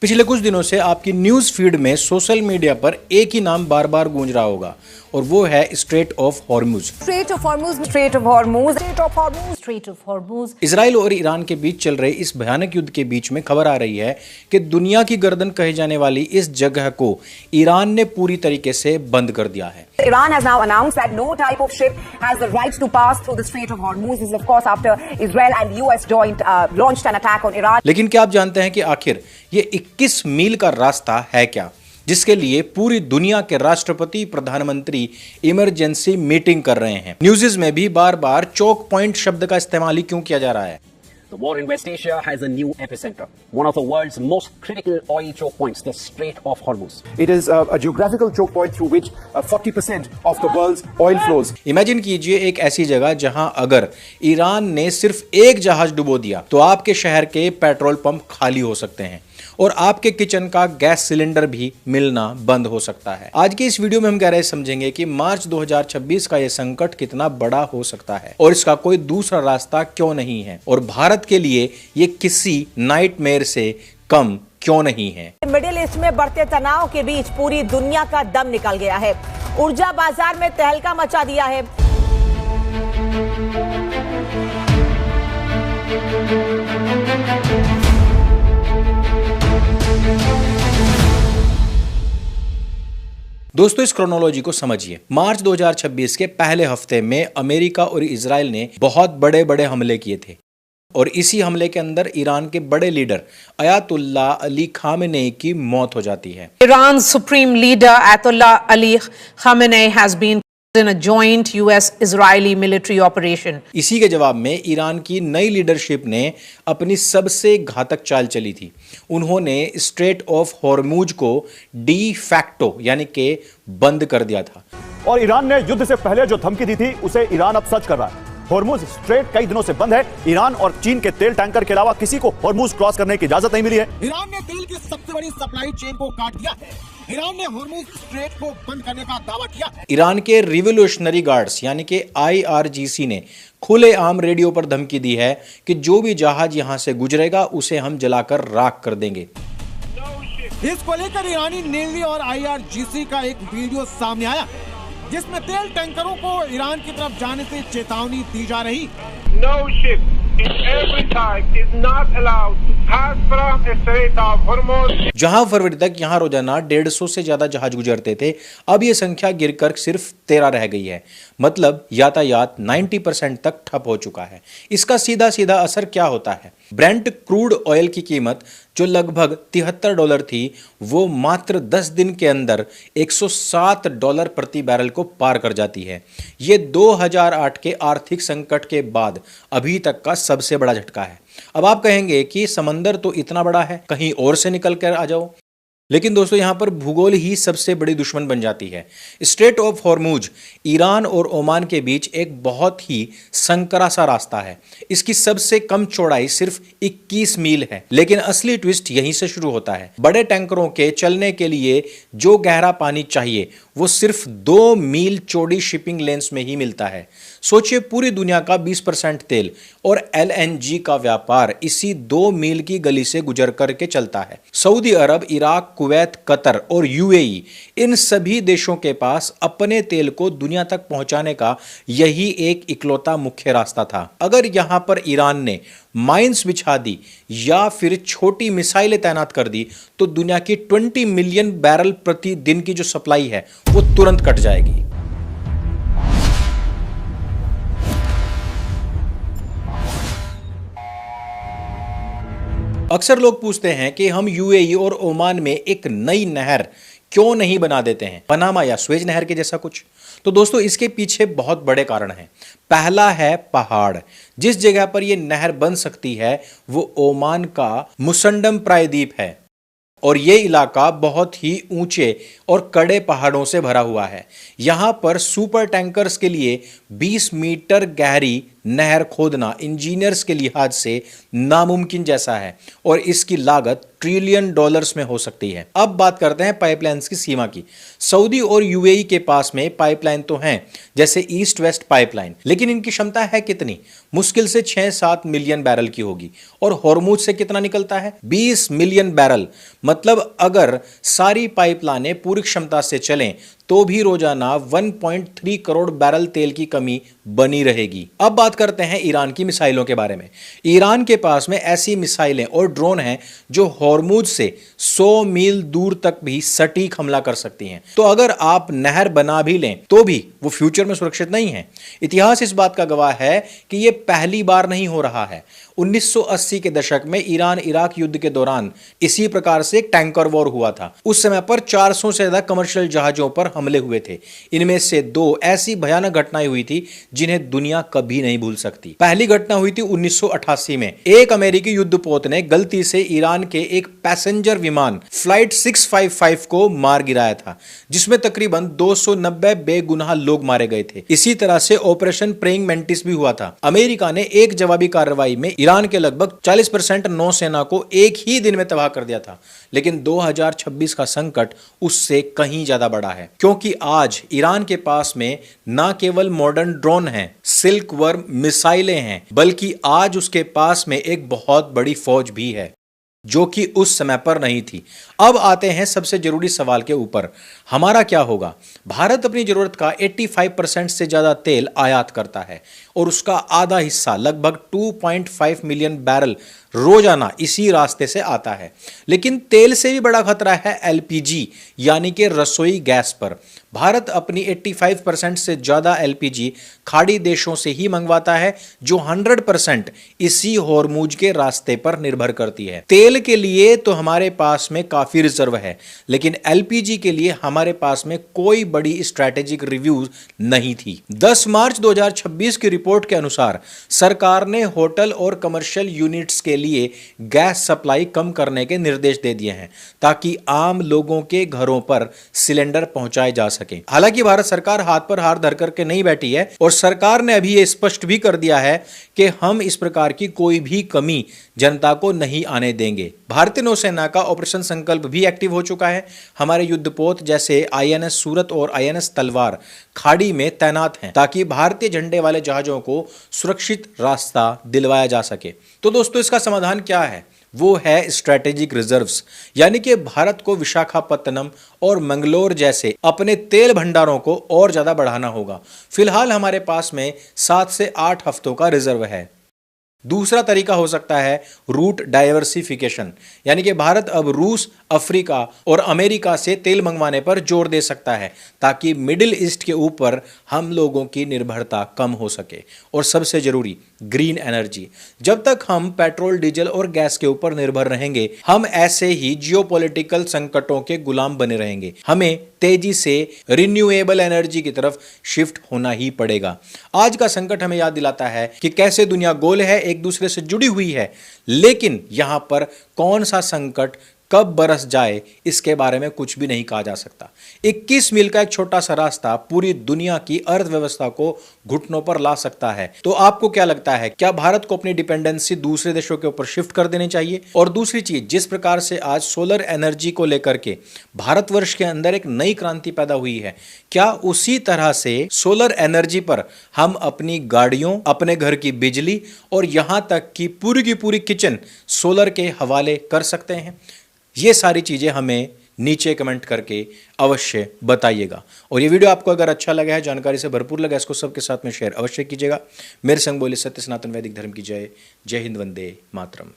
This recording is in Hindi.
पिछले कुछ दिनों से आपकी न्यूज फीड में सोशल मीडिया पर एक ही नाम बार बार गूंज रहा होगा और वो है straight of Hormuz. Straight of Hormuz, straight of Hormuz, straight of Hormuz, straight of Hormuz. Israel और ईरान के बीच चल रहे इस भयानक युद्ध के बीच में खबर आ रही है कि दुनिया की गर्दन कही जाने वाली इस जगह को ईरान ने पूरी तरीके से बंद कर दिया है। Iran has now announced that no type of ship has the right to pass through the Strait of Hormuz. This is of course after Israel and US joint launched an attack on Iran. लेकिन क्या आप जानते हैं कि आखिर ये 21 मील का रास्ता है क्या, जिसके लिए पूरी दुनिया के राष्ट्रपति प्रधानमंत्री इमरजेंसी मीटिंग कर रहे हैं। न्यूज़ में भी बार बार चोक पॉइंट शब्द का इस्तेमाल ही क्यों किया जा रहा है? The war in West Asia has a new epicenter, one of the world's most critical oil choke points, the Strait of Hormuz. It is a geographical choke point through which 40% of the world's oil flows. Imagine कीजिए एक ऐसी जगह जहां अगर ईरान ने सिर्फ एक जहाज डुबो दिया तो आपके शहर के पेट्रोल पंप खाली हो सकते हैं और आपके किचन का गैस सिलेंडर भी मिलना बंद हो सकता है। आज की इस वीडियो में हम गहराई समझेंगे कि मार्च 2026 का यह संकट कितना बड़ा हो सकता है और इसका कोई दूसरा रास्ता क्यों नहीं है और भारत के लिए ये किसी नाइटमेयर से कम क्यों नहीं है। मिडिल ईस्ट में बढ़ते तनाव के बीच पूरी दुनिया का दम निकल गया है। ऊर्जा बाजार में तहलका मचा दिया है। दोस्तों, इस क्रोनोलॉजी को समझिए। मार्च 2026 के पहले हफ्ते में अमेरिका और इजराइल ने बहुत बड़े बड़े हमले किए थे और इसी हमले के अंदर ईरान के बड़े लीडर अयातुल्लाह अली खामेनेई की मौत हो जाती है। Iran's supreme leader Ayatollah Ali Khamenei has been in a joint US-Israeli military operation. इसी के जवाब में ईरान की नई लीडरशिप ने अपनी सबसे घातक चाल चली थी। उन्होंने स्ट्रेट ऑफ हॉर्मुज को डी फैक्टो यानी कि बंद कर दिया था। और ईरान ने युद्ध से पहले जो धमकी दी थी उसे ईरान अब सच कर रहा है। हॉर्मुज स्ट्रेट कई दिनों से बंद है। ईरान और चीन के तेल टैंकर के अलावा किसी को हॉर्मुज क्रॉस करने की इजाजत नहीं मिली है। ईरान ने तेल की सबसे बड़ी सप्लाई चेन को काट दिया है। ईरान ने हॉर्मुज स्ट्रेट को बंद करने का दावा किया है। ईरान के रिवोल्यूशनरी गार्ड्स यानी कि IRGC ने खुलेआम रेडियो पर धमकी दी है कि जो भी जहाज यहां से गुजरेगा उसे हम जलाकर राख कर देंगे। इसको लेकर ईरानी नेवी और IRGC का एक वीडियो सामने आया जिसमें तेल टैंकरों को ईरान की तरफ जाने से चेतावनी दी जा रही। No ship in every time is not allowed to pass from the Strait of Hormuz. जहां फरवरी तक यहां रोजाना 150 से ज्यादा जहाज गुजरते थे, अब यह संख्या गिरकर सिर्फ 13 रह गई है। मतलब यातायात 90% तक ठप हो चुका है। इसका सीधा सीधा असर क्या होता है? ब्रेंट क्रूड ऑयल की कीमत जो लगभग $73 थी, वो मात्र 10 दिन के अंदर $107 प्रति बैरल को पार कर जाती है। ये 2008 के आर्थिक संकट के बाद अभी तक का सबसे बड़ा झटका है। अब आप कहेंगे कि समंदर तो इतना बड़ा है, कहीं और से निकल कर आ जाओ। लेकिन दोस्तों, यहां पर भूगोल ही सबसे बड़ी दुश्मन बन जाती है। स्ट्रेट ऑफ हॉर्मुज ईरान और ओमान के बीच एक बहुत ही संकरा सा रास्ता है। इसकी सबसे कम चौड़ाई सिर्फ 21 मील है। लेकिन असली ट्विस्ट यहीं से शुरू होता है। बड़े टैंकरों के चलने के लिए जो गहरा पानी चाहिए वो सिर्फ 2 मील चौड़ी शिपिंग लेन्स में ही मिलता है। सोचिए, पूरी दुनिया का 20% तेल और LNG का व्यापार इसी 2 मील की गली से गुजर करके चलता है। सऊदी अरब, इराक, कुवैत, कतर और UAE इन सभी देशों के पास अपने तेल को दुनिया तक पहुंचाने का यही एक इकलौता मुख्य रास्ता था। अगर यहां पर ईरान ने माइंस बिछा दी या फिर छोटी मिसाइलें तैनात कर दी तो दुनिया की 20 मिलियन बैरल प्रति दिन की जो सप्लाई है वो तुरंत कट जाएगी। अक्सर लोग पूछते हैं कि हम UAE और ओमान में एक नई नहर क्यों नहीं बना देते हैं, पनामा या स्वेज नहर के जैसा कुछ। तो दोस्तों, इसके पीछे बहुत बड़े कारण हैं। पहला है पहाड़। जिस जगह पर यह नहर बन सकती है वो ओमान का मुसंडम प्रायद्वीप है और ये इलाका बहुत ही ऊंचे और कड़े पहाड़ों से भरा हुआ है। यहां पर सुपर टैंकर्स के लिए 20 मीटर गहरी नहर खोदना इंजीनियर्स के लिहाज से नामुमकिन जैसा है और इसकी लागत ट्रिलियन डॉलर्स में हो सकती है। अब बात करते हैं पाइपलाइंस की सीमा की। सऊदी और यूएई के पास में पाइपलाइन तो हैं, जैसे ईस्ट वेस्ट पाइपलाइन, लेकिन इनकी क्षमता है कितनी? मुश्किल से 6-7 मिलियन बैरल की होगी। और हॉर्मुज से कितना निकलता है? 20 मिलियन बैरल। मतलब अगर सारी पाइपलाइनें पूरी क्षमता से चलें तो भी रोजाना 1.3 करोड़ बैरल तेल की कमी बनी रहेगी। अब बात करते हैं ईरान की मिसाइलों के बारे में। ईरान के पास में ऐसी मिसाइलें और ड्रोन हैं जो हॉर्मुज से 100 मील दूर तक भी सटीक हमला कर सकती हैं। तो अगर आप नहर बना भी लें तो भी वो फ्यूचर में सुरक्षित नहीं है। इतिहास इस बात का गवाह है कि यह पहली बार नहीं हो रहा है। 1980 के दशक में ईरान इराक युद्ध के दौरान इसी प्रकार से एक टैंकर वॉर हुआ था। उस समय पर 400 से ज्यादा कमर्शियल जहाजों पर हमले हुए थे। इनमें से 2 ऐसी भयानक घटनाएं हुई थी जिन्हें दुनिया कभी नहीं भूल सकती। पहली घटना हुई थी 1988 में। एक अमेरिकी युद्धपोत ने गलती से ईरान के एक पैसेंजर विमान फ्लाइट 655 को मार गिराया था, जिसमें तकरीबन 290 बेगुनाह लोग मारे गए थे। इसी तरह से ऑपरेशन प्रेइंग मैंटिस भी हुआ था। अमेरिका ने एक जवाबी कार्रवाई में ईरान के लगभग 40% नौसेना को एक ही दिन में तबाह कर दिया था। लेकिन 2026 का संकट उससे कहीं ज्यादा बड़ा है, क्योंकि आज ईरान के पास में ना केवल मॉडर्न ड्रोन हैं, सिल्क वर्म मिसाइलें हैं, बल्कि आज उसके पास में एक बहुत बड़ी फौज भी है जो कि उस समय पर नहीं थी। अब आते हैं सबसे जरूरी सवाल के ऊपर, हमारा क्या होगा? भारत अपनी जरूरत का 85% से ज्यादा तेल आयात करता है और उसका आधा हिस्सा लगभग 2.5 मिलियन बैरल रोजाना इसी रास्ते से आता है। लेकिन तेल से भी बड़ा खतरा है एलपीजी यानी कि रसोई गैस पर। भारत अपनी 85% से ज्यादा एलपीजी खाड़ी देशों से ही मंगवाता है, जो 100% इसी हॉर्मुज के रास्ते पर निर्भर करती है। तेल के लिए तो हमारे पास में काफी रिजर्व है, लेकिन एलपीजी के लिए हमारे पास में कोई बड़ी स्ट्रैटेजिक रिव्यू नहीं थी। 10 मार्च 2026 की रिपोर्ट के अनुसार सरकार ने होटल और कमर्शियल यूनिट्स के लिए गैस सप्लाई कम करने के निर्देश दे दिए हैं, ताकि आम लोगों के घरों पर सिलेंडर पहुंचाए जा सके। हालांकि भारत सरकार हाथ पर हाथ धर करके नहीं बैठी है और सरकार ने अभी यह स्पष्ट भी कर दिया है कि हम इस प्रकार की कोई भी कमी जनता को नहीं आने देंगे। भारतीय नौसेना का ऑपरेशन संकल्प भी एक्टिव हो चुका है। हमारे युद्धपोत जैसे आईएनएस सूरत और आईएनएस तलवार खाड़ी में तैनात हैं, ताकि भारतीय झंडे वाले जहाजों को सुरक्षित रास्ता दिलवाया जा सके। तो दोस्तों, इसका समाधान क्या है? वो है स्ट्रैटेजिक रिजर्व्स, यानी कि भारत को विशाखापत्तनम और मंगलोर जैसे अपने तेल भंडारों को और ज्यादा बढ़ाना होगा। फिलहाल हमारे पास में 7 से 8 हफ्तों का रिजर्व है। दूसरा तरीका हो सकता है रूट डाइवर्सिफिकेशन, यानी कि भारत अब रूस, अफ्रीका और अमेरिका से तेल मंगवाने पर जोर दे सकता है, ताकि मिडिल ईस्ट के ऊपर हम लोगों की निर्भरता कम हो सके। और सबसे जरूरी, ग्रीन एनर्जी। जब तक हम पेट्रोल, डीजल और गैस के ऊपर निर्भर रहेंगे, हम ऐसे ही जियोपॉलिटिकल संकटों के गुलाम बने रहेंगे। हमें तेजी से रिन्यूएबल एनर्जी की तरफ शिफ्ट होना ही पड़ेगा। आज का संकट हमें याद दिलाता है कि कैसे दुनिया गोल है, एक दूसरे से जुड़ी हुई है, लेकिन यहां पर कौन सा संकट कब बरस जाए इसके बारे में कुछ भी नहीं कहा जा सकता। 21 मील का एक छोटा सा रास्ता पूरी दुनिया की अर्थव्यवस्था को घुटनों पर ला सकता है। तो आपको क्या लगता है, क्या भारत को अपनी डिपेंडेंसी दूसरे देशों के ऊपर शिफ्ट कर देनी चाहिए? और दूसरी चीज, जिस प्रकार से आज सोलर एनर्जी को लेकर के भारतवर्ष के अंदर एक नई क्रांति पैदा हुई है, क्या उसी तरह से सोलर एनर्जी पर हम अपनी गाड़ियों, अपने घर की बिजली और यहां तक कि पूरी की पूरी किचन सोलर के हवाले कर सकते हैं? ये सारी चीजें हमें नीचे कमेंट करके अवश्य बताइएगा। और ये वीडियो आपको अगर अच्छा लगा है, जानकारी से भरपूर लगा, इसको सबके साथ में शेयर अवश्य कीजिएगा। मेरे संग बोले सत्य सनातन वैदिक धर्म की जय। जय हिंद, वंदे मातरम।